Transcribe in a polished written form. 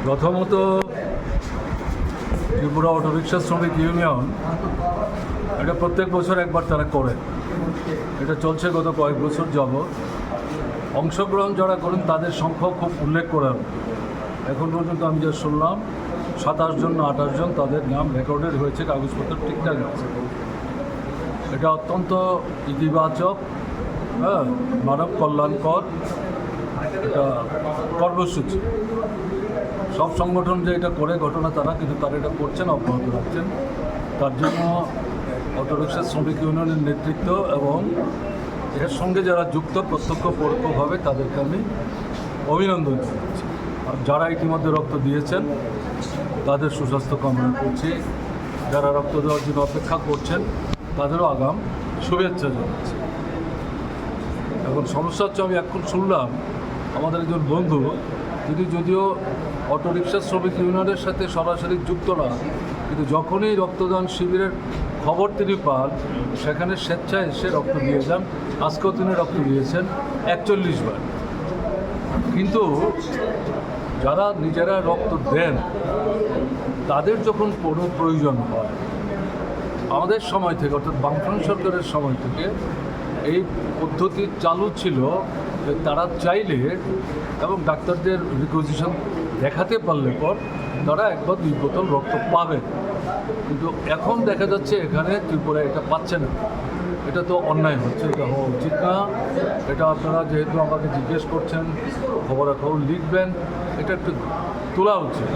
প্রথমত ত্রিপুরা অটোরিক্সা শ্রমিক ইউনিয়ন এটা প্রত্যেক বছর একবার তারা করে, এটা চলছে গত কয়েক বছর যাবৎ। অংশগ্রহণ যারা করেন তাদের সংখ্যা খুব উল্লেখ করেন। এখন পর্যন্ত আমি যা শুনলাম 27 জন না 28 জন তাদের নাম রেকর্ডেড হয়েছে, কাগজপত্র ঠিকঠাক আছে। এটা অত্যন্ত ইতিবাচক, মানব কল্যাণকর এটা কর্মসূচি। সব সংগঠন যে এটা করে ঘটনা তারা, কিন্তু তারা এটা করছেন, অব্যাহত রাখছেন। তার জন্য অটোরিক্সা শ্রমিক ইউনিয়নের নেতৃত্ব এবং এর সঙ্গে যারা যুক্ত প্রত্যক্ষ পরোক্ষভাবে তাদেরকে আমি অভিনন্দন জানাচ্ছি। আর যারা ইতিমধ্যে রক্ত দিয়েছেন তাদের সুস্বাস্থ্য কামনা করছি। যারা রক্ত দেওয়ার জন্য অপেক্ষা করছেন তাদেরও আগাম শুভেচ্ছা জানাচ্ছি। এখন সমস্যা হচ্ছে, আমি এখন শুনলাম আমাদের একজন বন্ধু, তিনি যদিও অটোরিক্সা শ্রমিক ইউনিয়নের সাথে সরাসরি যুক্ত না, কিন্তু যখনই রক্তদান শিবিরের খবর তিনি পান সেখানে স্বেচ্ছায় এসে রক্ত দিয়ে যান। আজকেও তিনি রক্ত দিয়েছেন 41 বার। কিন্তু যারা নিজেরা রক্ত দেন তাদের যখন কোনো প্রয়োজন হয়, আমাদের সময় থেকে অর্থাৎ বামফ্রন্ট সরকারের সময় থেকে এই পদ্ধতি চালু ছিল যে তারা চাইলে এবং ডাক্তারদের রিকুইজিশন দেখাতে পারলে পর তারা 1 বা 2 বোতল রক্ত পাবে। কিন্তু এখন দেখা যাচ্ছে এখানে ত্রিপুরা এটা পাচ্ছে না। এটা তো অন্যায় হচ্ছে, এটা হওয়া উচিত না। এটা আপনারা যেহেতু আমাকে জিজ্ঞেস করছেন, খবরাখবর লিখবেন, এটা একটু তোলা উচিত।